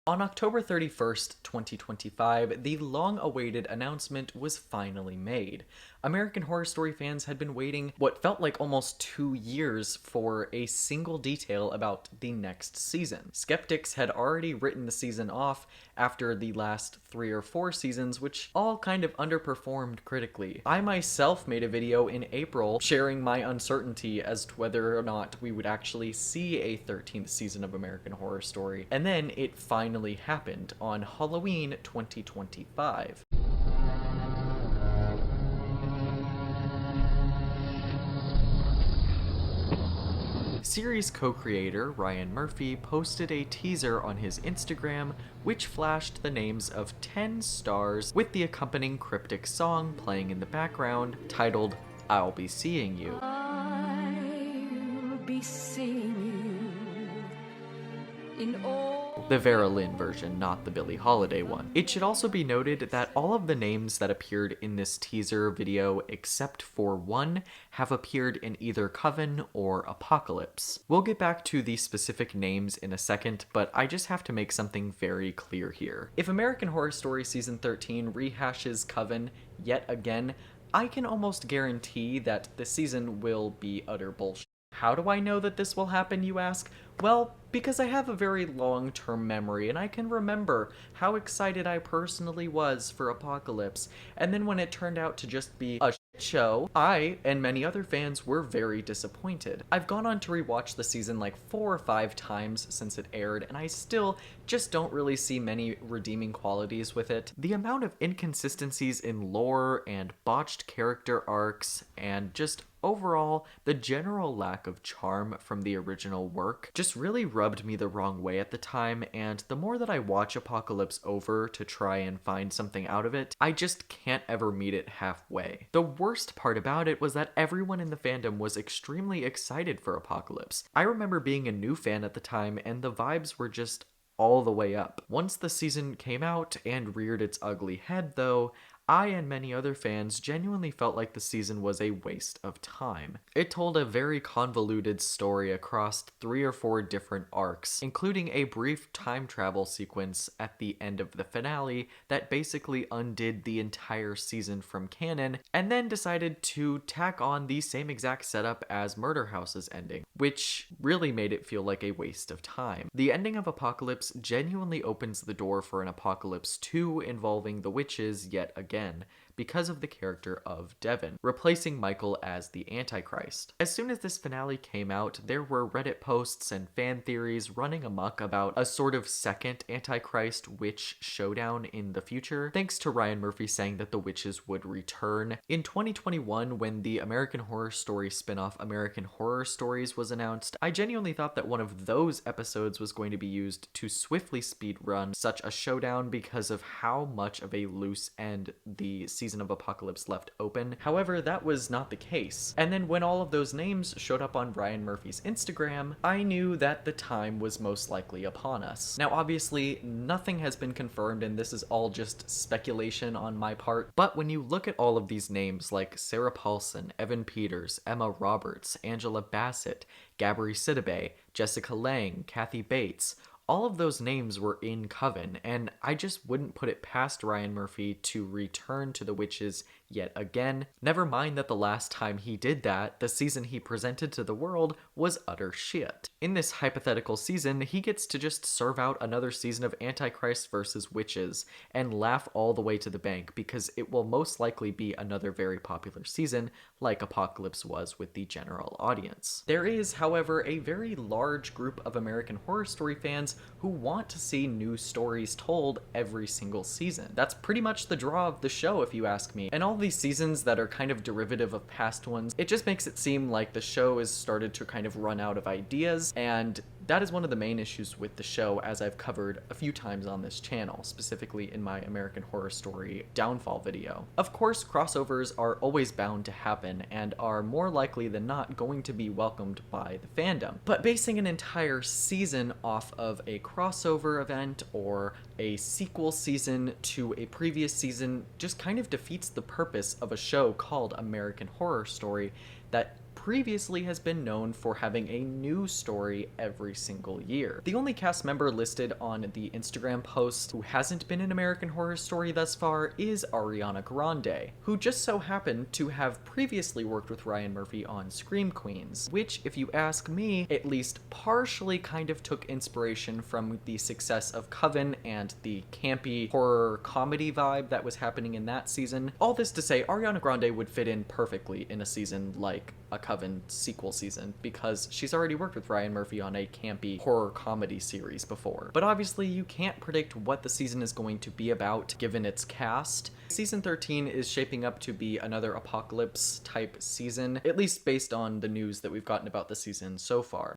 On October 31st, 2025, the long-awaited announcement was finally made. American Horror Story fans had been waiting what felt like almost 2 years for a single detail about the next season. Skeptics had already written the season off after the last 3 or 4 seasons, which all kind of underperformed critically. I myself made a video in April sharing my uncertainty as to whether or not we would actually see a 13th season of American Horror Story, and then it finally happened on Halloween 2025. Series co-creator Ryan Murphy posted a teaser on his Instagram which flashed the names of 10 stars with the accompanying cryptic song playing in the background titled "I'll Be Seeing You." I'll be seeing you in all The Vera Lynn version, not the Billie Holiday one. It should also be noted that all of the names that appeared in this teaser video, except for one, have appeared in either Coven or Apocalypse. We'll get back to the specific names in a second, but I just have to make something very clear here. If American Horror Story Season 13 rehashes Coven yet again, I can almost guarantee that the season will be utter bullshit. How do I know that this will happen, you ask? Well, because I have a very long-term memory, and I can remember how excited I personally was for Apocalypse, and then when it turned out to just be a shit show, I and many other fans were very disappointed. I've gone on to rewatch the season like 4 or 5 times since it aired, and I still just don't really see many redeeming qualities with it. The amount of inconsistencies in lore and botched character arcs, and just overall, the general lack of charm from the original work just really rubbed me the wrong way at the time, and the more that I watch Apocalypse over to try and find something out of it, I just can't ever meet it halfway. The worst part about it was that everyone in the fandom was extremely excited for Apocalypse. I remember being a new fan at the time, and the vibes were just all the way up. Once the season came out and reared its ugly head, though, I and many other fans genuinely felt like the season was a waste of time. It told a very convoluted story across 3 or 4 different arcs, including a brief time travel sequence at the end of the finale that basically undid the entire season from canon, and then decided to tack on the same exact setup as Murder House's ending, which really made it feel like a waste of time. The ending of Apocalypse genuinely opens the door for an Apocalypse 2 involving the witches yet again, because of the character of Devon, replacing Michael as the Antichrist. As soon as this finale came out, there were Reddit posts and fan theories running amok about a sort of second Antichrist witch showdown in the future, thanks to Ryan Murphy saying that the witches would return. In 2021, when the American Horror Story spin-off American Horror Stories was announced, I genuinely thought that one of those episodes was going to be used to swiftly speedrun such a showdown because of how much of a loose end the season of Apocalypse left open. However, that was not the case. And then when all of those names showed up on Ryan Murphy's Instagram, I knew that the time was most likely upon us. Now, obviously, nothing has been confirmed, and this is all just speculation on my part, but when you look at all of these names like Sarah Paulson, Evan Peters, Emma Roberts, Angela Bassett, Gabourey Sidibe, Jessica Lange, Kathy Bates, all of those names were in Coven, and I just wouldn't put it past Ryan Murphy to return to the witches yet again. Never mind that the last time he did that, the season he presented to the world was utter shit. In this hypothetical season, he gets to just serve out another season of Antichrist versus witches and laugh all the way to the bank, because it will most likely be another very popular season like Apocalypse was with the general audience. There is, however, a very large group of American Horror Story fans who want to see new stories told every single season. That's pretty much the draw of the show, if you ask me. And all these seasons that are kind of derivative of past ones, it just makes it seem like the show has started to kind of run out of ideas, and that is one of the main issues with the show, as I've covered a few times on this channel, specifically in my American Horror Story downfall video. Of course, crossovers are always bound to happen and are more likely than not going to be welcomed by the fandom. But basing an entire season off of a crossover event or a sequel season to a previous season just kind of defeats the purpose of a show called American Horror Story that previously has been known for having a new story every single year. The only cast member listed on the Instagram post who hasn't been in American Horror Story thus far is Ariana Grande, who just so happened to have previously worked with Ryan Murphy on Scream Queens, which, if you ask me, at least partially kind of took inspiration from the success of Coven and the campy horror comedy vibe that was happening in that season. All this to say, Ariana Grande would fit in perfectly in a season like a Coven sequel season, because she's already worked with Ryan Murphy on a campy horror comedy series before. But obviously you can't predict what the season is going to be about given its cast. Season 13 is shaping up to be another apocalypse type season, at least based on the news that we've gotten about the season so far.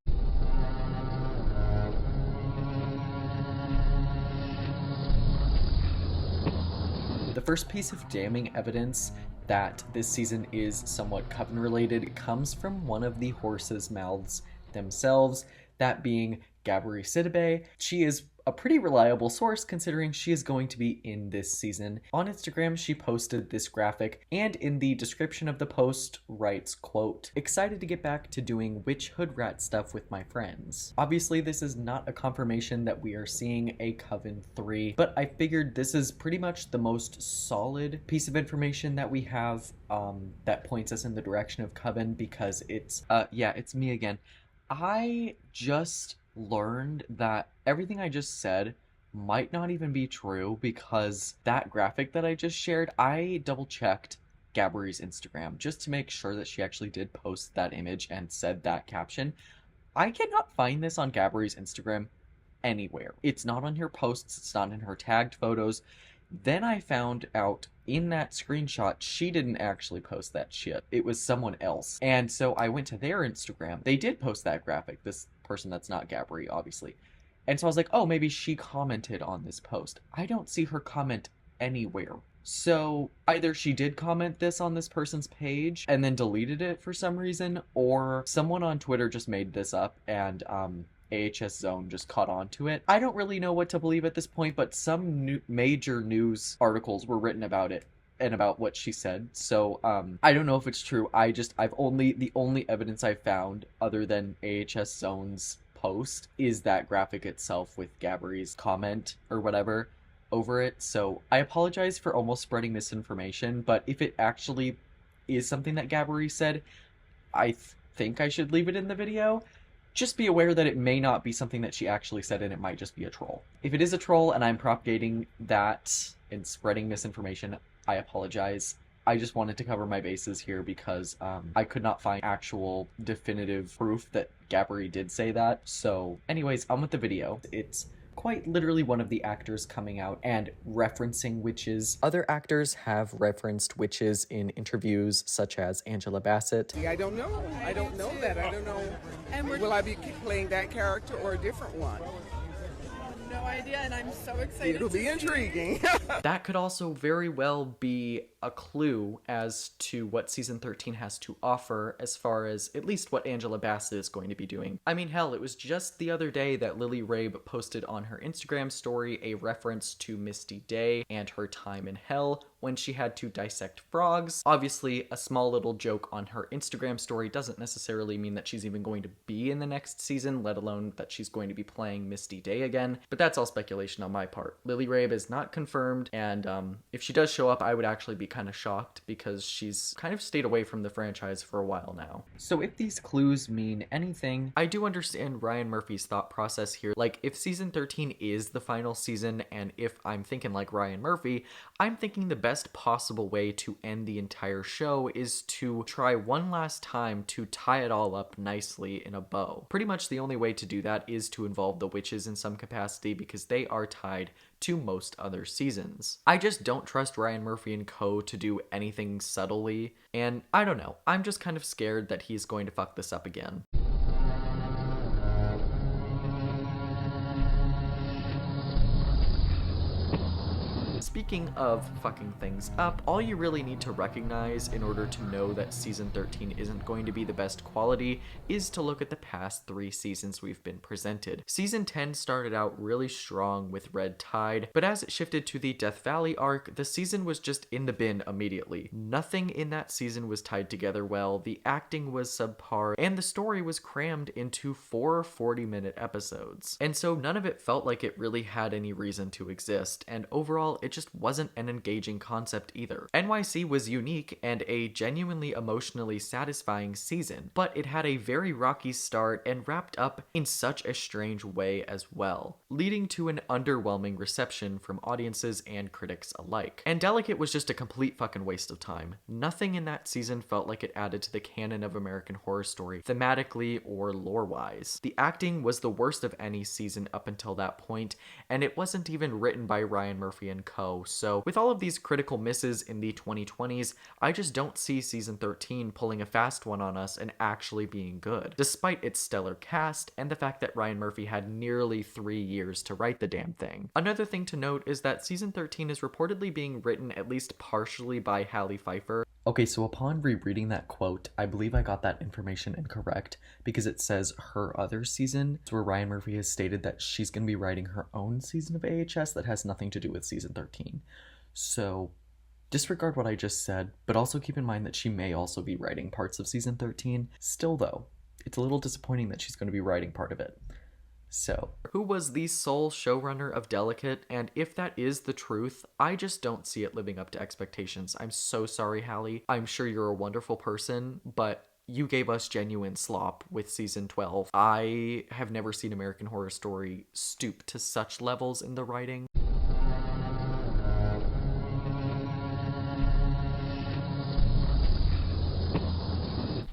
The first piece of damning evidence that this season is somewhat Coven related comes from one of the horses' mouths themselves, that being Gabourey Sidibe. She is a pretty reliable source considering she is going to be in this season. On Instagram, she posted this graphic, and in the description of the post writes, quote, "Excited to get back to doing witch hood rat stuff with my friends." Obviously, this is not a confirmation that we are seeing a Coven 3, but I figured this is pretty much the most solid piece of information that we have that points us in the direction of Coven, because it's me again. I just learned that everything I just said might not even be true, because that graphic that I just shared, I double checked Gabourey's Instagram just to make sure that she actually did post that image and said that caption. I cannot find this on Gabourey's Instagram anywhere. It's not on her posts, it's not in her tagged photos. Then I found out in that screenshot, she didn't actually post that shit. It was someone else. And so I went to their Instagram. They did post that graphic, this person that's not Gabourey, obviously. And so I was like, oh, maybe she commented on this post. I don't see her comment anywhere. So either she did comment this on this person's page and then deleted it for some reason, or someone on Twitter just made this up and AHSZone just caught on to it. I don't really know what to believe at this point, but some major news articles were written about it and about what she said. So I don't know if it's true. The only evidence I found other than AHSZone's post is that graphic itself with Gabourey's comment or whatever over it. So I apologize for almost spreading misinformation, but if it actually is something that Gabourey said, I think I should leave it in the video. Just be aware that it may not be something that she actually said, and it might just be a troll. If it is a troll and I'm propagating that and spreading misinformation, I apologize. I just wanted to cover my bases here because I could not find actual definitive proof that Gabourey did say that. So anyways, on with the video. It's quite literally one of the actors coming out and referencing witches. Other actors have referenced witches in interviews, such as Angela Bassett. I don't know. I don't know that. I don't know. And will I be playing that character or a different one? No idea, and I'm so excited. It'll be intriguing. That could also very well be a clue as to what season 13 has to offer, as far as at least what Angela Bassett is going to be doing. I mean, hell, it was just the other day that Lily Rabe posted on her Instagram story a reference to Misty Day and her time in hell when she had to dissect frogs. Obviously, a small little joke on her Instagram story doesn't necessarily mean that she's even going to be in the next season, let alone that she's going to be playing Misty Day again. But that's all speculation on my part. Lily Rabe is not confirmed, and if she does show up, I would actually be kind of shocked because she's kind of stayed away from the franchise for a while now. So if these clues mean anything, I do understand Ryan Murphy's thought process here. Like, if season 13 is the final season, and if I'm thinking like Ryan Murphy, I'm thinking the best possible way to end the entire show is to try one last time to tie it all up nicely in a bow. Pretty much the only way to do that is to involve the witches in some capacity, because they are tied to most other seasons. I just don't trust Ryan Murphy and co to do anything subtly, and I don't know, I'm just kind of scared that he's going to fuck this up again. speaking of fucking things up, all you really need to recognize in order to know that season 13 isn't going to be the best quality is to look at the past 3 seasons we've been presented. Season 10 started out really strong with Red Tide, but as it shifted to the Death Valley arc, the season was just in the bin immediately. Nothing in that season was tied together well, the acting was subpar, and the story was crammed into 4 40-minute episodes. And so none of it felt like it really had any reason to exist, and overall it just wasn't an engaging concept either. NYC was unique and a genuinely emotionally satisfying season, but it had a very rocky start and wrapped up in such a strange way as well, leading to an underwhelming reception from audiences and critics alike. And Delicate was just a complete fucking waste of time. Nothing in that season felt like it added to the canon of American Horror Story, thematically or lore-wise. The acting was the worst of any season up until that point, and it wasn't even written by Ryan Murphy and co. So with all of these critical misses in the 2020s, I just don't see season 13 pulling a fast one on us and actually being good, despite its stellar cast and the fact that Ryan Murphy had nearly 3 years to write the damn thing. Another thing to note is that season 13 is reportedly being written at least partially by Halle Pfeiffer. Okay, so upon rereading that quote, I believe I got that information incorrect because it says her other season, where Ryan Murphy has stated that she's going to be writing her own season of AHS that has nothing to do with season 13. So disregard what I just said, but also keep in mind that she may also be writing parts of season 13. Still though, it's a little disappointing that she's going to be writing part of it. So, who was the sole showrunner of Delicate? And if that is the truth, I just don't see it living up to expectations. I'm so sorry, Halle. I'm sure you're a wonderful person, but you gave us genuine slop with season 12. I have never seen American Horror Story stoop to such levels in the writing.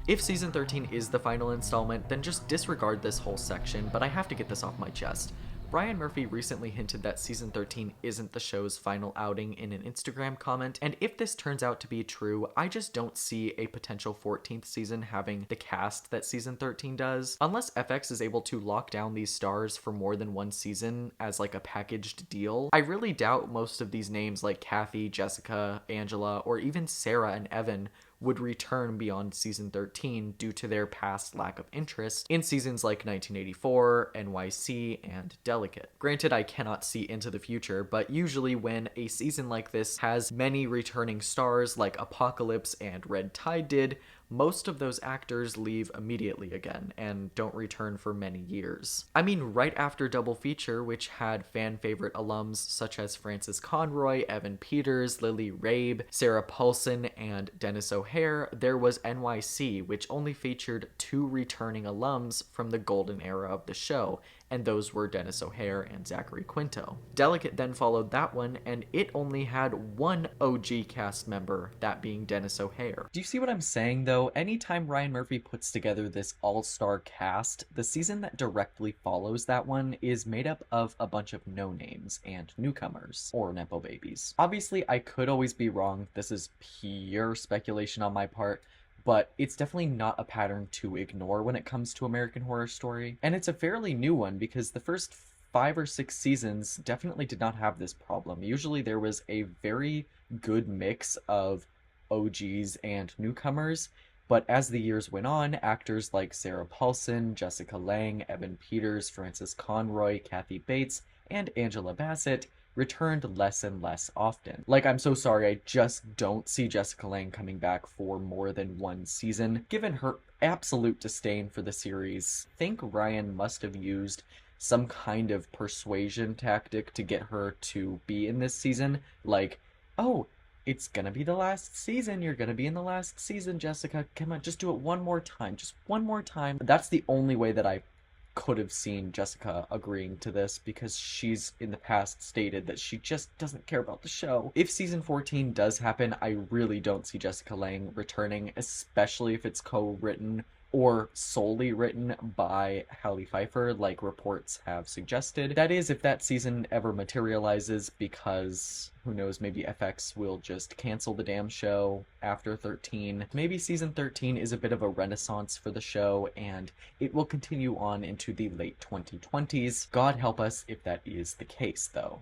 If season 13 is the final installment, then just disregard this whole section, but I have to get this off my chest. Ryan Murphy recently hinted that season 13 isn't the show's final outing in an Instagram comment, and if this turns out to be true, I just don't see a potential 14th season having the cast that season 13 does. Unless FX is able to lock down these stars for more than one season as like a packaged deal, I really doubt most of these names like Kathy, Jessica, Angela, or even Sarah and Evan would return beyond season 13 due to their past lack of interest in seasons like 1984, NYC, and Delicate. Granted, I cannot see into the future, but usually when a season like this has many returning stars like Apocalypse and Red Tide did, most of those actors leave immediately again and don't return for many years. I mean, right after Double Feature, which had fan favorite alums such as Frances Conroy, Evan Peters, Lily Rabe, Sarah Paulson, and Dennis O'Hare, there was NYC, which only featured 2 returning alums from the golden era of the show, and those were Dennis O'Hare and Zachary Quinto. Delicate then followed that one, and it only had 1 OG cast member, that being Dennis O'Hare. Do you see what I'm saying though? Anytime Ryan Murphy puts together this all-star cast, the season that directly follows that one is made up of a bunch of no-names and newcomers, or nepo babies. Obviously, I could always be wrong. This is pure speculation on my part, but it's definitely not a pattern to ignore when it comes to American Horror Story. And it's a fairly new one because the first 5 or 6 seasons definitely did not have this problem. Usually there was a very good mix of OGs and newcomers, but as the years went on, actors like Sarah Paulson, Jessica Lange, Evan Peters, Frances Conroy, Kathy Bates, and Angela Bassett returned less and less often. Like, I'm so sorry, I just don't see Jessica Lange coming back for more than 1 season, given her absolute disdain for the series. I think Ryan must have used some kind of persuasion tactic to get her to be in this season, like, oh, it's gonna be the last season, you're gonna be in the last season, Jessica, come on, just do it one more time, just one more time. That's the only way that I could have seen Jessica agreeing to this, because she's in the past stated that she just doesn't care about the show. If season 14 does happen, I really don't see Jessica Lange returning, especially if it's co-written or solely written by Halle Pfeiffer, like reports have suggested. That is, if that season ever materializes, because who knows, maybe FX will just cancel the damn show after 13. Maybe season 13 is a bit of a renaissance for the show, and it will continue on into the late 2020s. God help us if that is the case, though.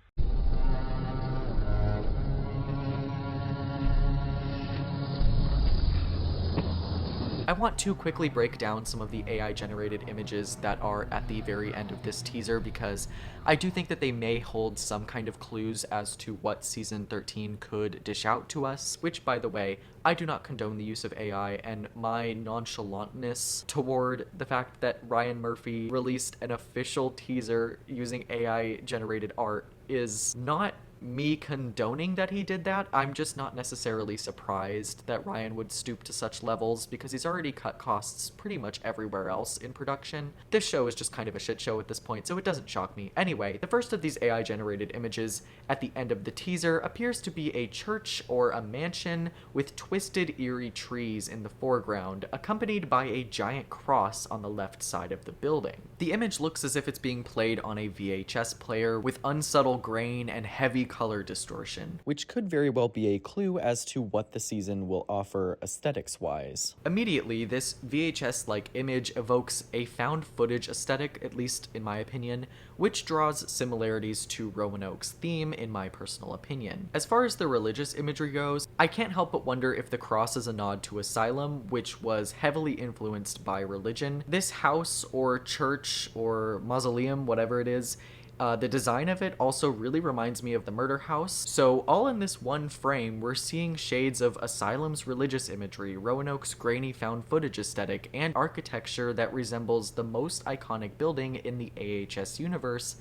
I want to quickly break down some of the AI generated images that are at the very end of this teaser, because I do think that they may hold some kind of clues as to what season 13 could dish out to us, which, by the way, I do not condone the use of AI, and my nonchalantness toward the fact that Ryan Murphy released an official teaser using AI generated art is not me condoning that he did that. I'm just not necessarily surprised that Ryan would stoop to such levels, because he's already cut costs pretty much everywhere else in production. This show is just kind of a shit show at this point, so it doesn't shock me. Anyway, the first of these AI generated images at the end of the teaser appears to be a church or a mansion with twisted, eerie trees in the foreground, accompanied by a giant cross on the left side of the building. The image looks as if it's being played on a VHS player with unsubtle grain and heavy color distortion, which could very well be a clue as to what the season will offer aesthetics-wise. Immediately, this VHS-like image evokes a found footage aesthetic, at least in my opinion, which draws similarities to Roanoke's theme, in my personal opinion. As far as the religious imagery goes, I can't help but wonder if the cross is a nod to Asylum, which was heavily influenced by religion. This house or church or mausoleum, whatever it is, the design of it also really reminds me of the Murder House. So all in this one frame, we're seeing shades of Asylum's religious imagery, Roanoke's grainy found footage aesthetic, and architecture that resembles the most iconic building in the AHS universe,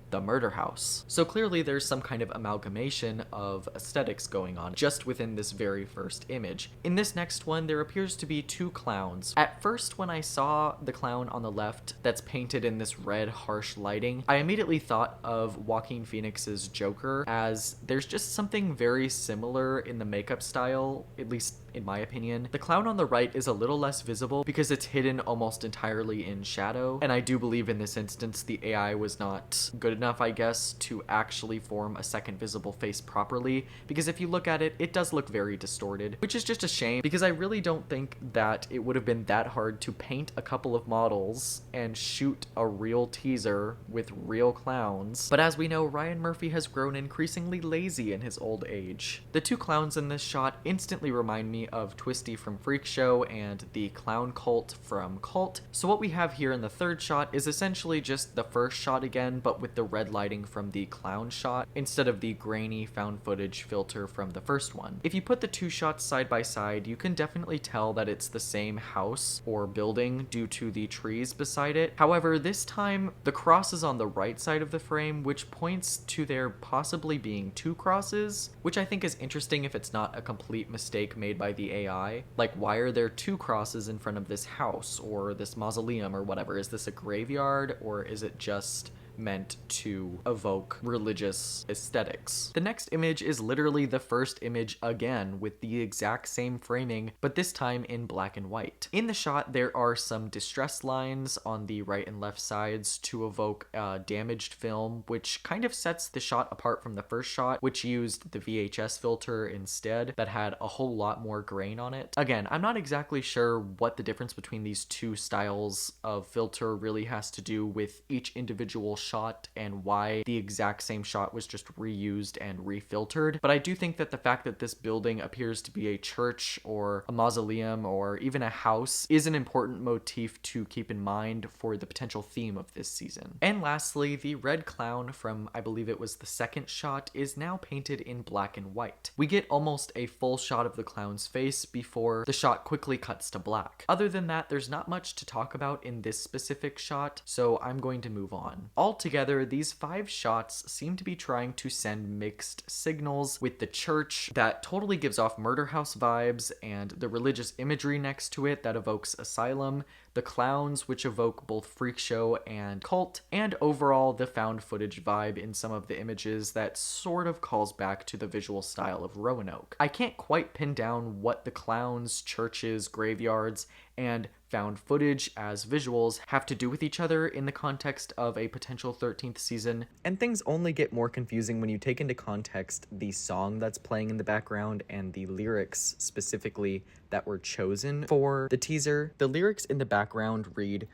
the Murder House. So clearly there's some kind of amalgamation of aesthetics going on just within this very first image. In this next one, there appears to be two clowns. At first, when I saw the clown on the left that's painted in this red, harsh lighting, I immediately thought of Joaquin Phoenix's Joker, as there's just something very similar in the makeup style, at least in my opinion. The clown on the right is a little less visible because it's hidden almost entirely in shadow, and I do believe in this instance the AI was not good enough, I guess, to actually form a second visible face properly, because if you look at it, it does look very distorted, which is just a shame, because I really don't think that it would have been that hard to paint a couple of models and shoot a real teaser with real clowns. But as we know, Ryan Murphy has grown increasingly lazy in his old age. The two clowns in this shot instantly remind me of Twisty from Freak Show and the clown cult from Cult. So what we have here in the third shot is essentially just the first shot again, but with the red lighting from the clown shot instead of the grainy found footage filter from the first one. If you put the two shots side by side, you can definitely tell that it's the same house or building due to the trees beside it. However, this time the cross is on the right side of the frame, which points to there possibly being two crosses, which I think is interesting if it's not a complete mistake made by the AI. Like, why are there two crosses in front of this house or this mausoleum or whatever? Is this a graveyard, or is it just meant to evoke religious aesthetics? The next image is literally the first image again, with the exact same framing, but this time in black and white. In the shot, there are some distress lines on the right and left sides to evoke damaged film, which kind of sets the shot apart from the first shot, which used the VHS filter instead, that had a whole lot more grain on it. Again, I'm not exactly sure what the difference between these two styles of filter really has to do with each individual shot and why the exact same shot was just reused and refiltered, but I do think that the fact that this building appears to be a church or a mausoleum or even a house is an important motif to keep in mind for the potential theme of this season. And lastly, the red clown from, I believe it was the second shot, is now painted in black and white. We get almost a full shot of the clown's face before the shot quickly cuts to black. Other than that, there's not much to talk about in this specific shot, so I'm going to move on. Altogether, these 5 shots seem to be trying to send mixed signals, with the church that totally gives off Murder House vibes, and the religious imagery next to it that evokes Asylum, the clowns which evoke both Freak Show and Cult, and overall the found footage vibe in some of the images that sort of calls back to the visual style of Roanoke. I can't quite pin down what the clowns, churches, graveyards, and found footage as visuals have to do with each other in the context of a potential 13th season, and things only get more confusing when you take into context the song that's playing in the background and the lyrics specifically that were chosen for the teaser. The lyrics in the background read,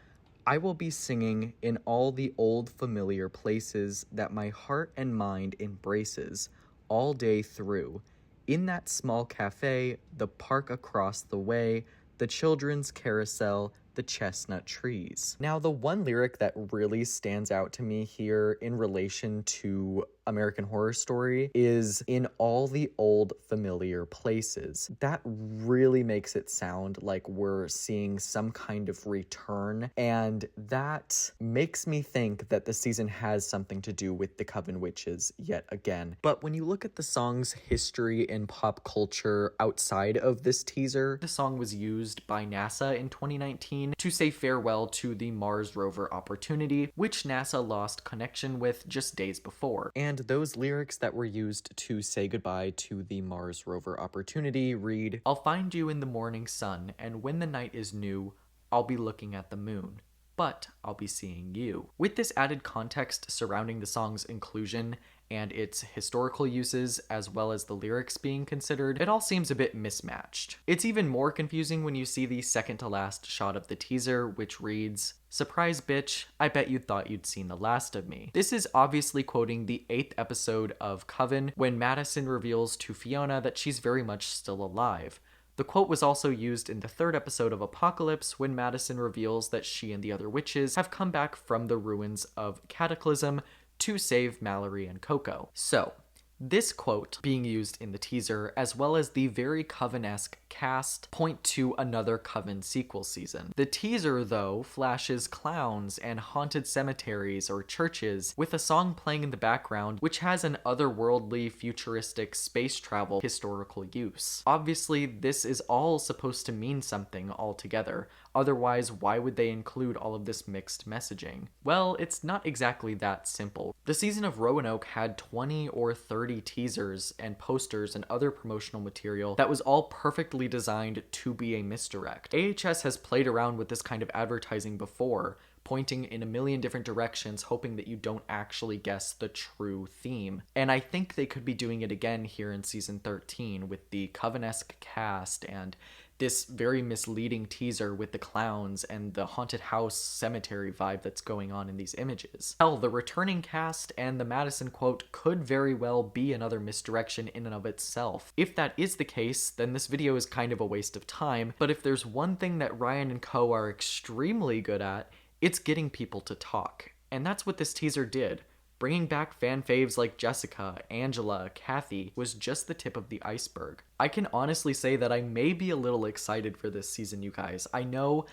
"I will be singing in all the old familiar places that my heart and mind embraces all day through. In that small cafe, the park across the way, the the children's carousel, the chestnut trees. Now, the one lyric that really stands out to me here in relation to American Horror Story is "in all the old familiar places." That really makes it sound like we're seeing some kind of return, and that makes me think that the season has something to do with the Coven witches yet again. But when you look at the song's history in pop culture outside of this teaser, the song was used by NASA in 2019 to say farewell to the Mars rover Opportunity, which NASA lost connection with just days before. And those lyrics that were used to say goodbye to the Mars rover Opportunity read, "I'll find you in the morning sun, and when the night is new, I'll be looking at the moon, but I'll be seeing you." With this added context surrounding the song's inclusion and its historical uses, as well as the lyrics being considered, it all seems a bit mismatched. It's even more confusing when you see the second to last shot of the teaser, which reads, "Surprise bitch, I bet you thought you'd seen the last of me." This is obviously quoting the 8th episode of Coven, when Madison reveals to Fiona that she's very much still alive. The quote was also used in the 3rd episode of Apocalypse, when Madison reveals that she and the other witches have come back from the ruins of Cataclysm to save Mallory and Coco. So, this quote being used in the teaser, as well as the very Coven-esque cast, point to another Coven sequel season. The teaser, though, flashes clowns and haunted cemeteries or churches, with a song playing in the background which has an otherworldly, futuristic space travel historical use. Obviously, this is all supposed to mean something altogether. Otherwise, why would they include all of this mixed messaging? Well, it's not exactly that simple. The season of Roanoke had 20 or 30 teasers and posters and other promotional material that was all perfectly designed to be a misdirect. AHS has played around with this kind of advertising before, pointing in a million different directions, hoping that you don't actually guess the true theme. And I think they could be doing it again here in season 13 with the Coven-esque cast and this very misleading teaser with the clowns and the haunted house cemetery vibe that's going on in these images. Hell, the returning cast and the Madison quote could very well be another misdirection in and of itself. If that is the case, then this video is kind of a waste of time, but if there's one thing that Ryan and co are extremely good at, it's getting people to talk. And that's what this teaser did. Bringing back fan faves like Jessica, Angela, Kathy was just the tip of the iceberg. I can honestly say that I may be a little excited for this season, you guys. I know,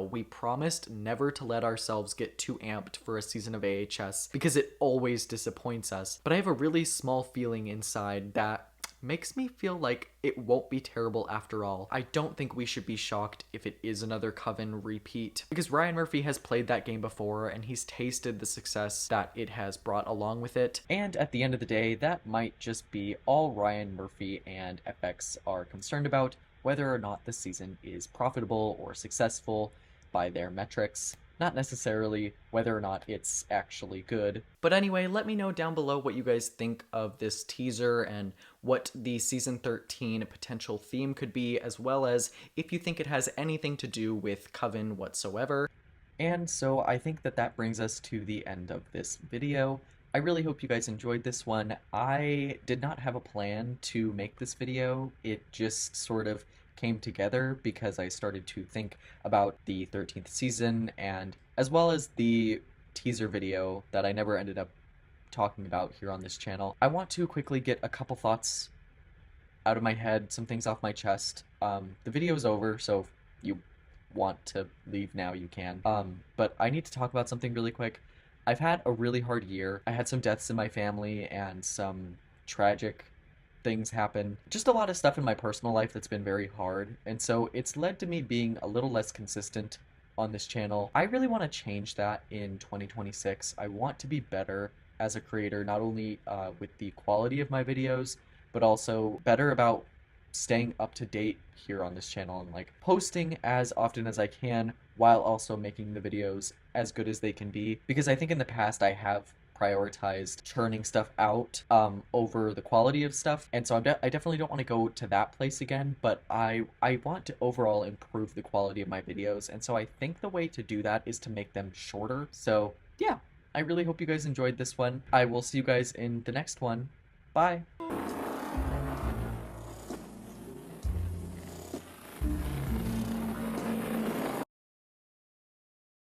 we promised never to let ourselves get too amped for a season of AHS because it always disappoints us, but I have a really small feeling inside that makes me feel like it won't be terrible after all. I don't think we should be shocked if it is another Coven repeat, because Ryan Murphy has played that game before and he's tasted the success that it has brought along with it. And at the end of the day, that might just be all Ryan Murphy and FX are concerned about, whether or not the season is profitable or successful by their metrics. Not necessarily whether or not it's actually good. But anyway, let me know down below what you guys think of this teaser and what the season 13 potential theme could be, as well as if you think it has anything to do with Coven whatsoever. And so I think that brings us to the end of this video. I really hope you guys enjoyed this one. I did not have a plan to make this video. It just sort of came together because I started to think about the 13th season, and as well as the teaser video that I never ended up talking about here on this channel. I want to quickly get a couple thoughts out of my head, some things off my chest. The video is over, so if you want to leave now, you can. But I need to talk about something really quick. I've had a really hard year. I had some deaths in my family and some tragic things happen. Just a lot of stuff in my personal life that's been very hard, and so it's led to me being a little less consistent on this channel. I really want to change that in 2026. I want to be better as a creator, not only with the quality of my videos, but also better about staying up to date here on this channel and like posting as often as I can while also making the videos as good as they can be, because I think in the past I have prioritized churning stuff out over the quality of stuff, and so I definitely don't want to go to that place again, but I want to overall improve the quality of my videos, and so I think the way to do that is to make them shorter. So yeah, I really hope you guys enjoyed this one. I will see you guys in the next one. Bye!